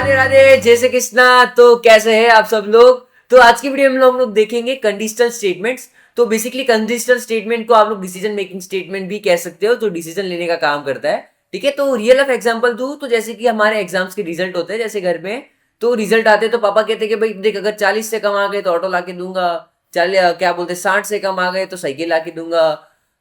राधे राधे, जय श्री कृष्णा। तो कैसे हैं आप सब लोग। तो आज की वीडियो में हम लोग देखेंगे कंडीशनल स्टेटमेंट्स। तो बेसिकली कंडीशनल स्टेटमेंट को आप लोग डिसीजन मेकिंग स्टेटमेंट भी कह सकते हो, जो डिसीजन लेने का काम करता है। ठीक है, तो रियल लाइफ एग्जांपल दूं तो जैसे कि हमारे एग्जाम्स के रिजल्ट होते हैं, जैसे घर में तो रिजल्ट आते हैं तो पापा कहते हैं कि भाई देख, अगर 40 से कम आ गए तो ऑटो ला के दूंगा, क्या बोलते हैं 60 से कम आ गए तो साइकिल ला के दूंगा,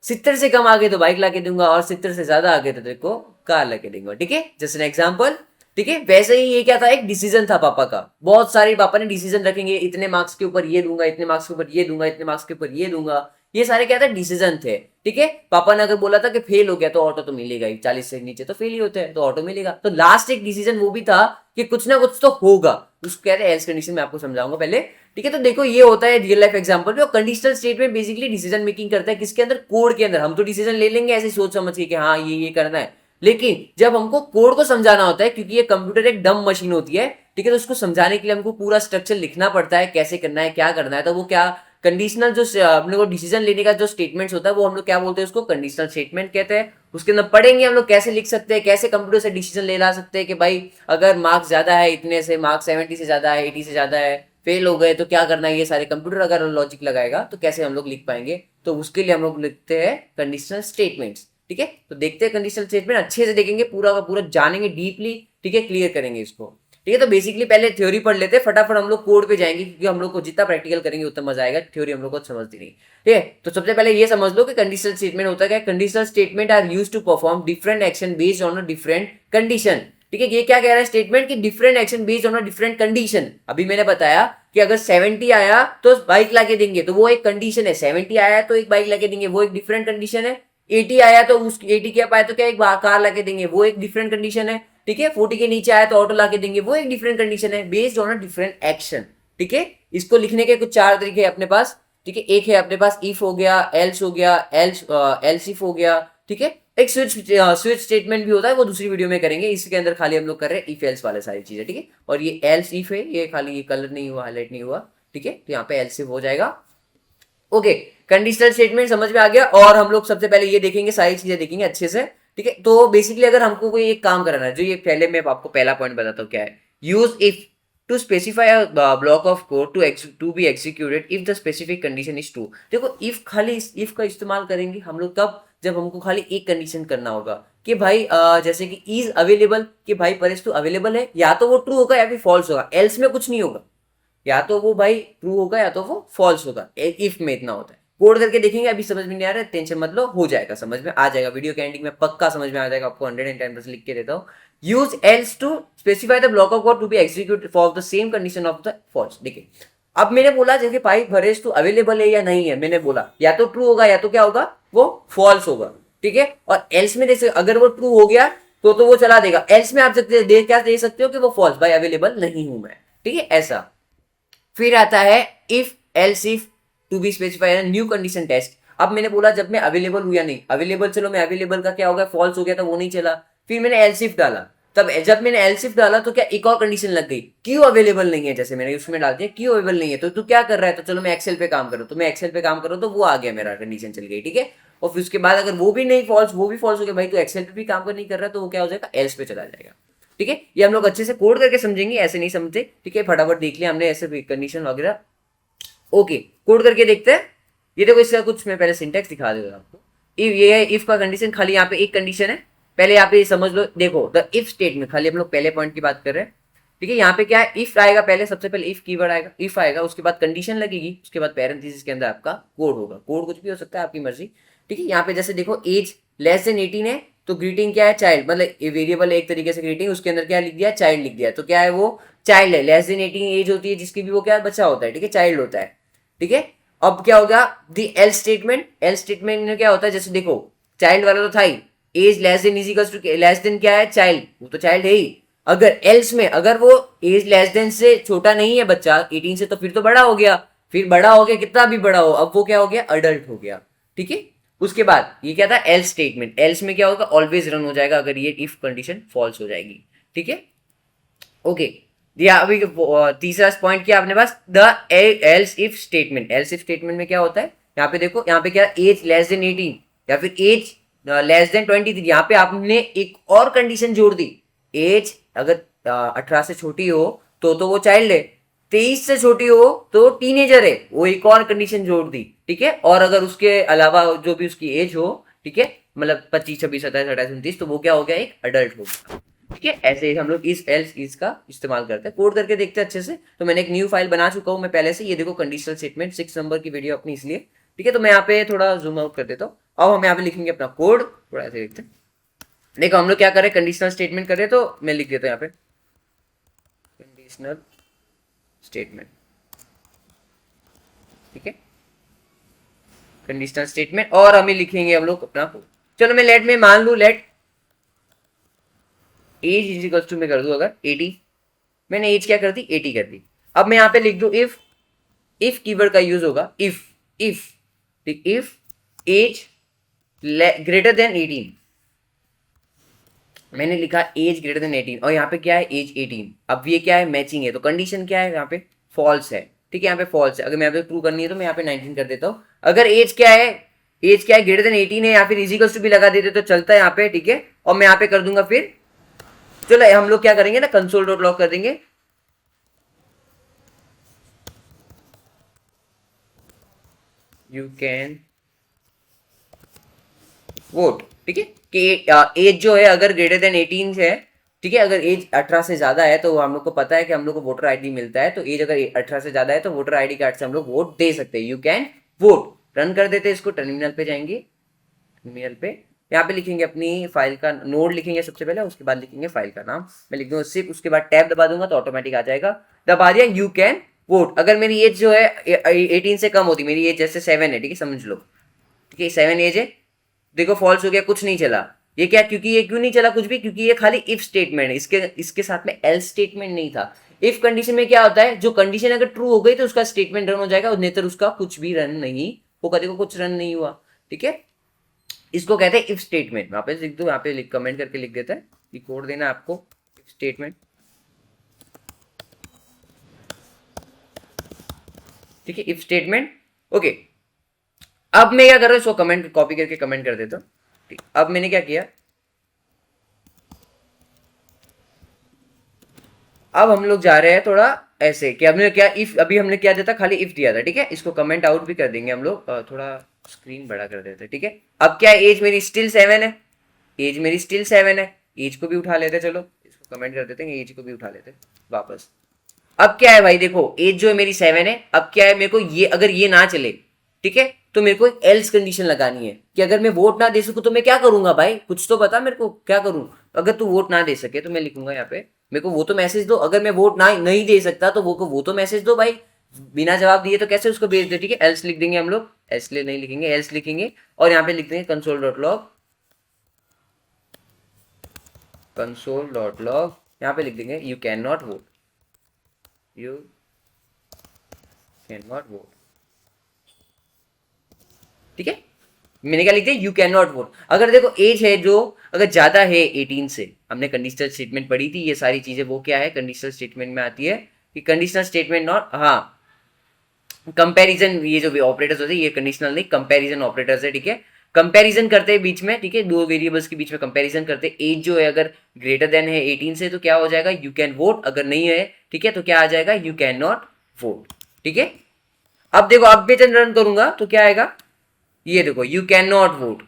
70 से कम आ गए तो बाइक ला के दूंगा, और 70 से ज्यादा आ गए तो तेरे को कार ला के दूंगा। ठीक है, जस्ट एन एग्जाम्पल। ठीक है, वैसे ही ये क्या था, एक डिसीजन था पापा का। बहुत सारे पापा ने डिसीजन रखेंगे, इतने मार्क्स के ऊपर ये दूंगा, इतने मार्क्स के ऊपर ये दूंगा, इतने मार्क्स के ऊपर ये दूंगा। ये सारे क्या था, डिसीजन थे। ठीक है, पापा ने अगर बोला था कि फेल हो गया तो ऑटो तो मिलेगा ही, 40 से नीचे तो फेल ही होते हैं तो ऑटो मिलेगा। तो लास्ट एक डिसीजन वो भी था कि कुछ ना कुछ तो होगा, उसको कहते हैं एल्स कंडीशन। मैं आपको समझाऊंगा पहले। ठीक है, तो देखो ये होता है रियल लाइफ एग्जांपल पे। Conditional statement basically decision making करता है, किसके अंदर, कोड के अंदर। हम तो डिसीजन ले लेंगे ऐसे सोच समझ के कि हाँ ये करना है, लेकिन जब हमको कोड को समझाना होता है, क्योंकि ये कंप्यूटर एक डम मशीन होती है, ठीक है, तो उसको समझाने के लिए हमको पूरा स्ट्रक्चर लिखना पड़ता है, कैसे करना है, क्या करना है। तो वो क्या, कंडीशनल जो अपने को डिसीजन लेने का जो स्टेटमेंट्स होता है वो हम लोग क्या बोलते हैं, उसको कंडीशनल स्टेटमेंट कहते हैं। उसके अंदर पढ़ेंगे हम लोग कैसे लिख सकते हैं, कैसे कंप्यूटर से डिसीजन ले ला सकते हैं कि भाई अगर मार्क्स ज्यादा है, इतने से मार्क्स 70 से ज्यादा है, 80 से ज्यादा है, फेल हो गए तो क्या करना है। ये सारे कंप्यूटर अगर लॉजिक लगाएगा तो कैसे हम लोग लिख पाएंगे, तो उसके लिए हम लोग लिखते हैं कंडीशनल स्टेटमेंट्स। ठीक है, तो देखते हैं कंडीशनल स्टेटमेंट, अच्छे से देखेंगे, पूरा का पूरा जानेंगे डीपली। ठीक है, क्लियर करेंगे इसको। ठीक है, तो बेसिकली पहले थ्योरी पढ़ लेते हैं, फटाफट हम लोग कोड पे जाएंगे, क्योंकि हम लोग को जितना प्रैक्टिकल करेंगे उतना मजा आएगा, थ्योरी हम लोग को समझती नहीं। ठीक है, तो सबसे पहले ये समझ लो कि कंडीशनल स्टेटमेंट होता है। Conditional statement are used to perform different action based on a different condition. ठीक है, ये क्या कह रहा है स्टेटमेंट, कि different action based on a different condition. अभी मैंने बताया कि अगर 70 आया तो बाइक लाके देंगे, तो वो एक कंडीशन है। 70 आया तो एक बाइक लाके देंगे, वो एक डिफरेंट कंडीशन है। 80 आया तो उस 80 क्या पाया तो क्या एक कार लाके देंगे, वो एक डिफरेंट कंडीशन है। ठीक है, 40 के नीचे आया तो ऑटो लाके देंगे, वो एक डिफरेंट कंडीशन है, based on a different action. ठीक है, इसको लिखने के कुछ 4 तरीके हैं अपने पास। ठीक है, एक है अपने पास इफ हो गया, एल्स हो गया, एल्स इफ हो गया। ठीक है, एक स्विच स्टेटमेंट भी होता है, वो दूसरी वीडियो में करेंगे। इसके अंदर खाली हम लोग कर रहे हैं इफ एल्स वाले सारी चीजें। ठीक है, और ये एल्स इफ है, ये खाली ये कलर नहीं हुआ, हाईलाइट नहीं हुआ। ठीक है, तो यहाँ पे एल्स इफ हो जाएगा। ओके, कंडीशनल स्टेटमेंट समझ में आ गया। और हम लोग सबसे पहले ये देखेंगे, सारी चीजें देखेंगे अच्छे से। ठीक है, तो बेसिकली अगर हमको कोई एक काम कराना है, जो ये पहले मैं आपको पहला पॉइंट बताता हूँ क्या है। Use if to specify a block of code to be executed if the specific condition is true. देखो इफ, खाली इफ का इस्तेमाल करेंगे हम लोग कब, जब हमको खाली एक कंडीशन करना होगा कि भाई जैसे कि इज अवेलेबल, कि भाई परेश तू अवेलेबल है, या तो वो ट्रू होगा या फिर फॉल्स होगा, एल्स में कुछ नहीं होगा। या तो वो भाई ट्रू होगा या तो वो फॉल्स होगा, इफ में इतना होता है। कोड करके देखेंगे, अभी समझ में नहीं आ रहा है, टेंशन मत लो, हो जाएगा, समझ में आ जाएगा। वीडियो के एंडिंग में पक्का समझ में आ जाएगा आपको, 110% लिख के देता हूँ। Use else to specify the block of code to be execute for the same condition of the false. देखिए, अब मैंने बोला जैसे भाई भरेश तू अवेलेबल है या नहीं है, मैंने बोला या तो ट्रू होगा या तो क्या होगा, वो फॉल्स होगा। ठीक है, और एल्स में देख, अगर वो ट्रू हो गया तो वो चला देगा। एल्स में आप क्या दे सकते हो कि वो फॉल्स, भाई अवेलेबल नहीं हूं मैं। ठीक है, ऐसा। फिर आता है if else if to be specify new condition test. अब मैंने बोला जब मैं अवेलेबल हूं या नहीं, अवेलेबल, चलो मैं अवेलेबल का क्या हो गया, फॉल्स हो गया, तो वो नहीं चला। फिर मैंने एल्स इफ डाला, तब जब मैंने एल्स इफ डाला तो क्या एक और कंडीशन लग गई, क्यों अवेलेबल नहीं है, जैसे मैंने उसमें डाल दिया क्यों अवेलेबल नहीं है, तो तू क्या कर रहा है, तो चलो मैं एक्सेल पे काम करूँ, तो मैं एक्सेल पे काम करूँ, तो वो आ गया, मेरा कंडीशन चल गई। ठीक है, और फिर उसके बाद अगर वो भी नहीं फॉल्स, वो भी फॉल्स हो गया, भाई तो एक्सेल पे भी काम नहीं कर रहा, तो वो क्या हो जाएगा, एल्स पे चला जाएगा। ठीक है, ये हम लोग अच्छे से कोड करके समझेंगे, ऐसे नहीं समझते। ठीक है, फटाफट देख लिया हमने ऐसे कंडीशन वगैरह। ओके, कोड करके देखते हैं। ये देखो, इसका कुछ मैं पहले सिंटेक्स दिखा देता हूं आपको। इफ ये है इफ का कंडीशन, खाली यहाँ पे एक कंडीशन है, पहले यहाँ पे समझ लो। देखो द इफ स्टेटमेंट, खाली हम लोग पहले पॉइंट की बात कर रहे हैं। ठीक है, यहाँ पे क्या है, इफ आएगा पहले, सबसे पहले इफ कीवर्ड आएगा, इफ आएगा, उसके बाद कंडीशन लगेगी, उसके बाद पैरेंथेसिस के अंदर आपका कोड होगा। कोड कुछ भी हो सकता है, आपकी मर्जी। ठीक है, यहाँ पे जैसे देखो एज लेस देन 18 है, तो ग्रीटिंग क्या है, चाइल्ड, मतलब वेरिएबल है एक तरीके से ग्रीटिंग, उसके अंदर क्या लिख दिया, चाइल्ड लिख दिया, तो क्या है वो चाइल्ड है। लेस देन 18 एज होती है जिसकी भी, वो क्या बच्चा होता है। ठीक है, चाइल्ड होता है। ठीक है, अब क्या होगा, the L statement. L statement में क्या होता है, जैसे देखो चाइल्ड वाला तो था ही, as less than is equals to less than क्या है, चाइल्ड, वो तो चाइल्ड है ही। अगर एल्स में अगर वो एज लेस देन से छोटा नहीं है बच्चा 18 से, तो फिर तो बड़ा हो गया। फिर बड़ा हो गया, कितना भी बड़ा हो, अब वो क्या हो गया, अडल्ट हो गया। ठीक है, उसके बाद ये क्या था, एल्स स्टेटमेंट। एल्स में क्या होगा, ऑलवेज रन हो जाएगा अगर ये इफ कंडीशन फॉल्स हो जाएगी। ठीक है, ओके, दिया। अभी तीसरा पॉइंट क्या अपने पास, the else if statement. Else if statement में क्या होता है, यहाँ पे देखो, यहाँ पे क्या, एज लेस देन 18 या फिर एज लेस देन 23, यहाँ पे आपने एक और कंडीशन जोड़ दी। एज अगर 18 से छोटी हो तो वो चाइल्ड है, 23 से छोटी हो तो टीनेजर है, वो एक और कंडीशन जोड़ दी, ठीक है। और अगर उसके अलावा जो भी उसकी एज हो, ठीक है, मतलब 25, 26, 27, 28, 29, तो वो क्या हो गया, एक अडल्ट हो गया, ठीक है। ऐसे हम लोग इस एल्स इस का इस्तेमाल करते हैं, कोड करके देखते हैं अच्छे से। तो मैंने एक न्यू फाइल बना चुका हूँ मैं पहले से, ये देखो कंडीशनल स्टेटमेंट 6 नंबर की वीडियो अपनी, इसलिए ठीक है। तो मैं यहाँ पे थोड़ा जूम आउट कर देता हूँ। अब हम यहाँ पे लिखेंगे अपना कोड, थोड़ा ऐसे देखते हैं। देखो हम लोग क्या करें, कंडीशनल स्टेटमेंट करें, तो मैं लिख देता हूँ यहाँ पे कंडीशनल स्टेटमेंट, ठीक है, कंडीशनल स्टेटमेंट। और हमें लिखेंगे हम लोग अपना कोड। चलो मैं लेट में मान लू, let age is equal to मैं कर दूं अगर 80, मैंने एज क्या कर दी, 80 कर दी। अब मैं यहाँ पे लिख दूं इफ कीवर्ड का यूज होगा, इफ एज ग्रेटर देन 18, मैंने लिखा एज ग्रेटर देन 18 और यहाँ पे क्या है, एज 18। अब ये क्या है, मैचिंग है, तो कंडीशन क्या है यहाँ पे, फॉल्स है, ठीक है, यहाँ पे फॉल्स है। अगर मैं यहाँ पे ट्रू करनी है तो मैं यहाँ पे 19 कर देता हूँ। अगर एज क्या है, ग्रेटर देन 18 है, या फिर इजिकल्स टू भी लगा देते तो चलता है यहाँ पे, ठीक है। और मैं यहाँ पे कर दूंगा फिर, चलो हम लोग क्या करेंगे ना, कंसोल डॉट लॉग कर देंगे, यू कैन वोट, ठीक है, कि एज जो है अगर ग्रेटर देन 18 है, ठीक है, अगर एज 18 से ज्यादा है तो हम लोग को पता है कि हम लोग को वोटर आईडी मिलता है, तो एज अगर 18 से ज्यादा है तो वोटर आईडी कार्ड से हम लोग वोट दे सकते हैं, यू कैन वोट। रन कर देते हैं इसको, टर्मिनल पे जाएंगे, टर्मिनल पे यहाँ पे लिखेंगे अपनी फाइल का नोड लिखेंगे सबसे पहले, उसके बाद लिखेंगे फाइल का नाम, मैं लिख दूंगा सिर्फ, उसके बाद टैब दबा दूंगा तो ऑटोमेटिक आ जाएगा, दबा दिया, यू कैन वोट। अगर मेरी एज जो है 18 से कम होती, मेरी एज जैसे 7 है, ठीक है, समझ लो, ठीक है, 7 एज है, देखो फॉल्स हो गया, कुछ नहीं चला। ये क्या, क्योंकि ये क्यों नहीं चला कुछ भी, क्योंकि ये खाली इफ स्टेटमेंट है, इसके साथ में एल्स स्टेटमेंट नहीं था। इफ कंडीशन में क्या होता है, जो कंडीशन अगर ट्रू हो गई तो उसका स्टेटमेंट रन हो जाएगा, और नेतर उसका कुछ भी रन नहीं होगा, देखो कुछ रन नहीं हुआ, ठीक है। इसको कहते हैं इफ स्टेटमेंट। वहां पे लिख दो, यहाँ पे कमेंट करके लिख देता है कि कोड देना आपको इफ स्टेटमेंट, ठीक है, इफ स्टेटमेंट, ओके। अब मैं क्या कर रहा हूँ, इसको कमेंट कॉपी करके कमेंट कर देता हूँ। अब मैंने क्या किया, अब हम लोग जा रहे हैं थोड़ा ऐसे कि हमने क्या, इफ अभी हमने क्या दिया था, खाली इफ दिया था, ठीक है। इसको कमेंट आउट भी कर देंगे हम लोग, थोड़ा स्क्रीन बड़ा कर देते हैं, ठीक है। अब क्या, एज मेरी स्टिल 7 है, एज मेरी स्टिल 7 है, एज को भी उठा लेते, चलो इसको कमेंट कर देते हैं, एज को भी उठा लेते वापस। अब क्या है भाई, देखो एज जो है मेरी 7 है, अब क्या है, मेरे को ये अगर ये ना चले, ठीक है, तो मेरे को एक एल्स कंडीशन लगानी है कि अगर मैं वोट ना दे सकूं तो मैं क्या करूंगा भाई, कुछ तो बता मेरे को, क्या करूं। अगर तू वोट ना दे सके तो मैं लिखूंगा यहाँ पे, मेरे को वो तो मैसेज दो, अगर मैं वोट ना नहीं दे सकता तो वो तो मैसेज दो भाई, बिना जवाब दिए तो कैसे उसको भेज दे, ठीक है। एल्स लिख देंगे हम लोग, एल्स नहीं लिखेंगे, एल्स लिखेंगे, और यहाँ पे लिख देंगे console dot log, console dot log, यहाँ पे लिख देंगे you can not vote, you can not vote, ठीक है। मैंने क्या लिख दिया, यू कैन नॉट वोट। अगर देखो एज है जो अगर ज्यादा है 18 से, हमने कंडीशनल स्टेटमेंट पढ़ी थी, ये सारी चीजें वो क्या है कंडीशनल स्टेटमेंट में आती है, कि कंडीशनल स्टेटमेंट नॉट, हाँ, कंपैरिजन, ये जो भी ऑपरेटर्स होते हैं ये कंडीशनल नहीं, कंपैरिजन ऑपरेटर्स है, ठीक है। कंपैरिजन करते हैं बीच में, ठीक है, दो वेरिएबल्स के बीच में कंपैरिजन करते हैं। एज जो है अगर ग्रेटर देन है 18 से तो क्या हो जाएगा, यू कैन वोट, अगर नहीं है, ठीक है, तो क्या आ जाएगा, यू कैन नॉट वोट, ठीक है। अब देखो, अब मैं रन करूंगा तो क्या आएगा, ये देखो यू कैन नॉट वोट।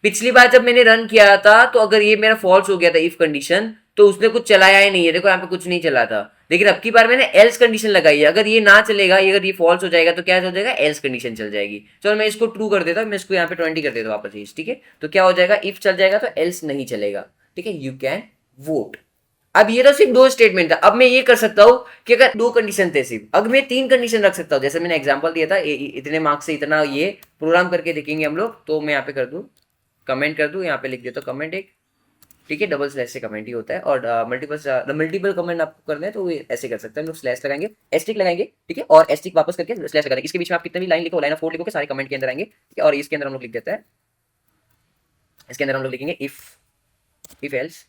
पिछली बार जब मैंने रन किया था तो अगर ये मेरा फॉल्स हो गया था इफ कंडीशन, तो उसने कुछ चलाया ही नहीं है, देखो यहाँ पे कुछ नहीं चला था। लेकिन अब की बार मैंने एल्स कंडीशन लगाई है, अगर ये ना चलेगा, अगर ये फॉल्स हो जाएगा तो क्या हो जाएगा, एल्स कंडीशन चल जाएगी। चलो मैं इसको ट्रू कर देता हूँ, मैं इसको यहाँ पे 20 कर देता हूँ वापस, ठीक है। तो क्या हो जाएगा, इफ चल जाएगा तो एल्स नहीं चलेगा, ठीक है, यू कैन वोट। अब ये तो सिर्फ दो स्टेटमेंट था, अब मैं ये कर सकता हूँ कि अगर दो कंडीशन थे सिर्फ, अगर मैं 3 कंडीशन रख सकता हूँ, जैसे मैंने एग्जांपल दिया था, इतने मार्क्स से इतना, ये प्रोग्राम करके देखेंगे हम लोग। तो मैं यहाँ पे कर दूं, कमेंट कर दूं, यहाँ पे लिख देता हूँ कमेंट एक, ठीक है, डबल स्लैश से कमेंट ही होता है, और मल्टीपल कमेंट आपको करना है तो ऐसे कर सकते हैं हम लोग, स्लैश लगाएंगे, एस्टिक लगाएंगे, ठीक है, और एस्टिक वापस करके स्लैश लगा देंगे। इसके बीच में आप कितने भी लाइन लिखो, लाइन ऑफ कोड लिखो, सारे कमेंट के अंदर आएंगे, ठीक है। और इसके अंदर हम लोग लिख देते हैं, इसके अंदर हम लोग लिखेंगे इफ एल्स,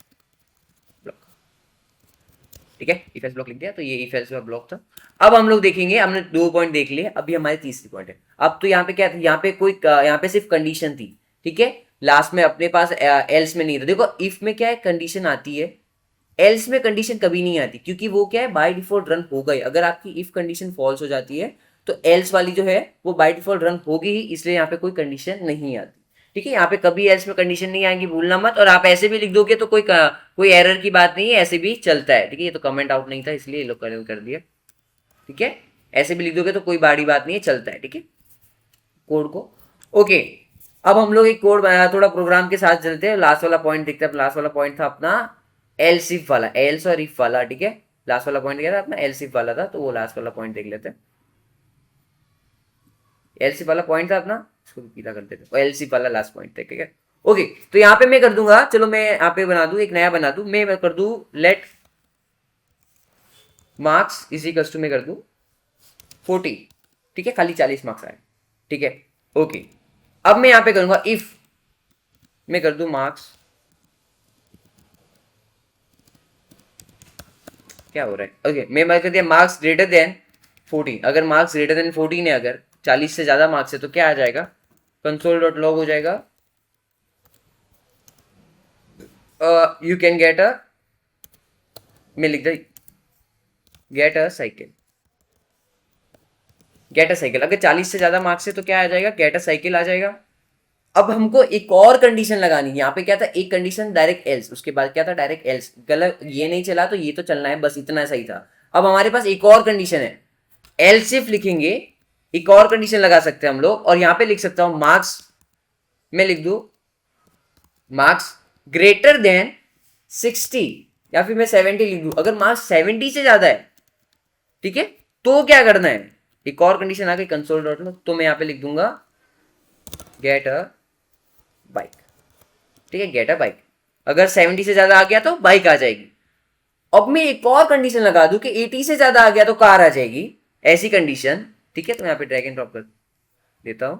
ठीक है, इफ एल्स ब्लॉक लिख दिया, तो ये इफ एल्स का ब्लॉक था। अब हम लोग देखेंगे, हमने 2 पॉइंट देख लिए, अभी हमारे तीसरी पॉइंट है। अब तो यहाँ पे क्या था, यहाँ पे कोई, यहाँ पे सिर्फ कंडीशन थी, ठीक है, लास्ट में अपने पास एल्स में नहीं था। देखो इफ में क्या है, कंडीशन आती है, एल्स में कंडीशन कभी नहीं आती, क्योंकि वो क्या है, बाय डिफॉल्ट रन हो गई। अगर आपकी इफ कंडीशन फॉल्स हो जाती है तो एल्स वाली जो है वो बाय डिफॉल्ट रन होगी ही, इसलिए यहाँ पे कोई कंडीशन नहीं आती। ठीक है, यहाँ पे कभी एल्स में कंडीशन नहीं आएगी, भूलना मत। और आप ऐसे भी लिख दोगे तो कोई एरर की बात नहीं है, ऐसे भी चलता है। ठीक है, ये तो कमेंट आउट नहीं था इसलिए ये लोग कर दिया। ठीक है, ऐसे भी लिख दोगे तो कोई बड़ी बात नहीं है, चलता है। ठीक है, कोड को ओके। अब हम लोग एक कोड बनाया, थोड़ा प्रोग्राम के साथ चलते हैं। लास्ट वाला पॉइंट देखते हैं। लास्ट वाला पॉइंट था अपना एल्स इफ वाला, एल्स और इफ वाला। ठीक है, लास्ट वाला पॉइंट क्या था अपना, एल्स इफ वाला था, तो वो लास्ट वाला पॉइंट देख लेते हैं। एल्स इफ वाला पॉइंट था अपना, इसको पीला कर देते हैं। एल्स इफ वाला लास्ट पॉइंट था। ठीक है, ओके। तो यहाँ पे मैं कर दूंगा, चलो मैं यहाँ पे बना दूं, एक नया बना दूं। मैं कर दूं let marks is equals to, मैं कर दूं 40। ठीक है, खाली 40 मार्क्स आए। ठीक है, ओके। अब मैं यहां पे करूंगा इफ, मैं कर दूं मार्क्स, क्या हो रहा है, ओके। मैं कर दिया मार्क्स ग्रेटर देन 14। अगर मार्क्स ग्रेटर देन 14 है, अगर 40 से ज्यादा मार्क्स है, तो क्या आ जाएगा, कंसोल डॉट लॉग हो जाएगा, यू कैन गेट अ, मैं लिख the get a cycle, get a cycle. अगर 40 से ज्यादा मार्क्स है तो क्या आ जाएगा, गेट अ साइकिल आ जाएगा। अब हमको एक और कंडीशन लगानी है। यहाँ पे क्या था, एक कंडीशन डायरेक्ट एल्स, उसके बाद क्या था डायरेक्ट एल्स, गलत ये नहीं चला तो ये तो चलना है, बस इतना सही था। अब हमारे पास एक और कंडीशन है, एल्स इफ लिखेंगे, एक और कंडीशन लगा सकते हैं हम लोग। और यहाँ पे लिख सकता हूं मार्क्स, मैं लिख दू मार्क्स ग्रेटर देन 60, या फिर मैं 70 लिख दू। अगर मार्क्स 70 से ज्यादा है, ठीक है, तो क्या करना है, एक और कंडीशन आ गई कंसोल डॉट में, तो मैं यहाँ पे लिख दूंगा गेट अ बाइक। ठीक है, गेट अ बाइक। अगर 70 से ज्यादा आ गया तो बाइक आ जाएगी। अब मैं एक और कंडीशन लगा दूं कि 80 से ज्यादा आ गया तो कार आ जाएगी, ऐसी कंडीशन। ठीक है, तो यहाँ पे ड्रैग एंड ड्रॉप कर देता हूं।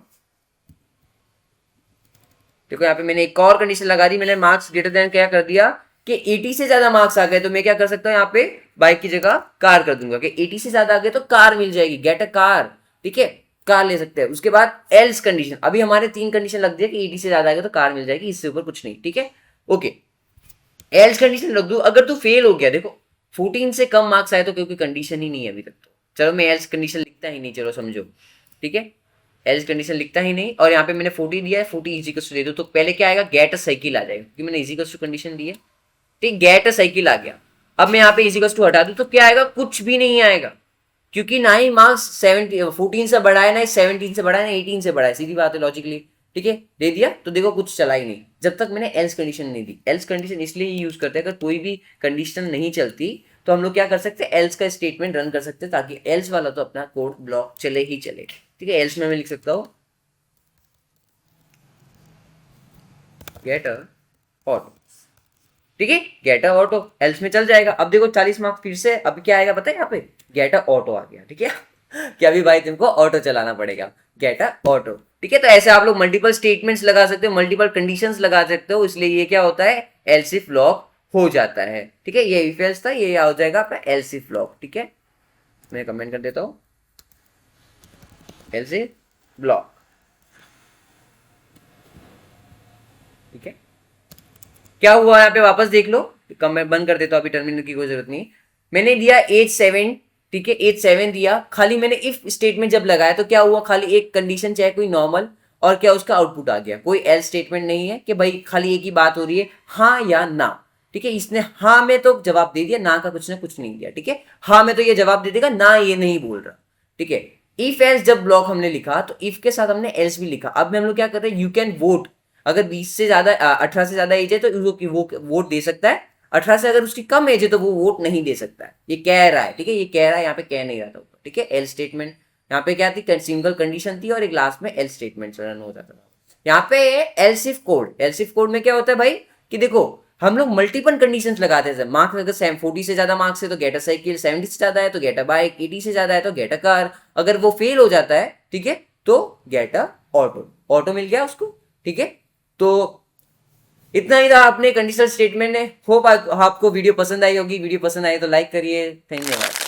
देखो यहाँ पे मैंने एक और कंडीशन लगा दी, मैंने मार्क्स ग्रेटर देन क्या कर दिया कि 80 से ज्यादा मार्क्स आ गए, तो मैं क्या कर सकता हूँ, यहाँ पे बाइक की जगह कार कर दूंगा कि 80 से ज्यादा आ गए तो कार मिल जाएगी, गेट अ कार। ठीक है, कार ले सकते हैं। उसके बाद एल्स कंडीशन, अभी हमारे 3 कंडीशन लग दिया कि 80 से ज्यादा आ गया तो कार मिल जाएगी, इससे ऊपर कुछ नहीं। ठीक है, ओके। एल्स कंडीशन रख दू, अगर तू फेल हो गया, देखो 14 से कम मार्क्स आए तो क्योंकि कंडीशन ही नहीं है अभी तक, तो चलो मैं एल्स कंडीशन लिखता ही नहीं, चलो समझो। ठीक है, एल्स कंडीशन लिखता ही नहीं। और यहाँ पे मैंने 40 दिया है, 40 इजिकल्स टू दे दो, तो पहले क्या आएगा, गेट अ साइकिल आ जाएगा, क्योंकि मैंने इजिकल्स टू कंडीशन दी है। ठीक, गेट अ साइकिल आ गया। अब मैं यहाँ पे इजिकल्स टू हटा दूं तो क्या आएगा, कुछ भी नहीं आएगा, क्योंकि ना ही मार्क्स 14 से बड़ा है, ना ही 17 से बड़ा है, ना 18 से बड़ा है, सीधी बात है लॉजिकली। ठीक है, दे दिया तो देखो कुछ चला ही नहीं, जब तक मैंने एल्स कंडीशन नहीं दी। एल्स कंडीशन इसलिए यूज करते हैं, अगर कोई भी कंडीशन नहीं चलती तो हम लोग क्या कर सकते हैं, एल्स का स्टेटमेंट रन कर सकते हैं, ताकि एल्स वाला तो अपना कोड ब्लॉक चले ही चले। ठीक है, एल्स में मैं लिख सकता हूँ गेट अ ऑटो। ठीक है, गेट अ ऑटो एल्स में चल जाएगा। अब देखो 40 मार्क्स फिर से, अब क्या आएगा पता है, यहाँ पे गेट अ ऑटो आ गया। ठीक है, कि अभी भाई तुमको ऑटो चलाना पड़ेगा, गेट अ ऑटो। ठीक है, तो ऐसे आप लोग मल्टीपल स्टेटमेंट्स लगा सकते हो, मल्टीपल कंडीशंस लगा सकते हो, इसलिए ये क्या होता है, एल्स इफ ब्लॉक हो जाता है। ठीक है, ये इफ एल्स था, ये हो जाएगा आपका एल्स इफ ब्लॉक। ठीक है, मैं कमेंट कर देता हूँ एल्स इफ ब्लॉक। ठीक है, क्या हुआ यहाँ पे वापस देख लो, कम मैं बंद कर देता हूँ, अभी टर्मिनल की कोई जरूरत नहीं। मैंने दिया एज 7, ठीक है, एज 7 दिया, खाली मैंने इफ स्टेटमेंट जब लगाया तो क्या हुआ, खाली एक कंडीशन चाहे कोई नॉर्मल, और क्या उसका आउटपुट आ गया, कोई एल स्टेटमेंट नहीं है कि भाई खाली एक ही बात हो रही है, हाँ या ना। ठीक है, इसने हाँ में तो जवाब दे दिया, ना का कुछ ना कुछ नहीं दिया। ठीक है, हाँ में तो ये जवाब दे देगा, ना ये नहीं बोल रहा। ठीक है, इफ एल्स जब ब्लॉक हमने लिखा तो इफ के साथ हमने एल्स भी लिखा। अब हम लोग क्या कर रहे हैं, यू कैन वोट, अगर 20 से ज्यादा 18 से ज्यादा एज है तो वो वोट दे सकता है, 18 से अगर उसकी कम एज है तो वो वोट नहीं दे सकता है, ये कह रहा है। ठीक है, ये कह रहा है, यहाँ पे कह नहीं रहा था। ठीक है, एल स्टेटमेंट यहाँ पे क्या थी, सिंगल कंडीशन थी और एक लास्ट में एल स्टेटमेंट रन हो जाता था। यहाँ पे एलसिफ कोड, एलसिफ कोड में क्या होता है भाई, कि देखो हम लोग मल्टीपल कंडीशंस लगाते हैं। मार्क्स अगर 40 से ज्यादा मार्क्स है तो गेट अ साइकिल, 70 से ज्यादा है तो गेट अ बाइक, 80 से ज्यादा है तो गेट अ कार। अगर वो फेल हो जाता है, ठीक है, तो गेट अ ऑटो, ऑटो मिल गया उसको। ठीक है, तो इतना ही था अपने कंडीशनल स्टेटमेंट है। होप आपको वीडियो पसंद आई होगी। वीडियो पसंद आई तो लाइक करिए। धन्यवाद।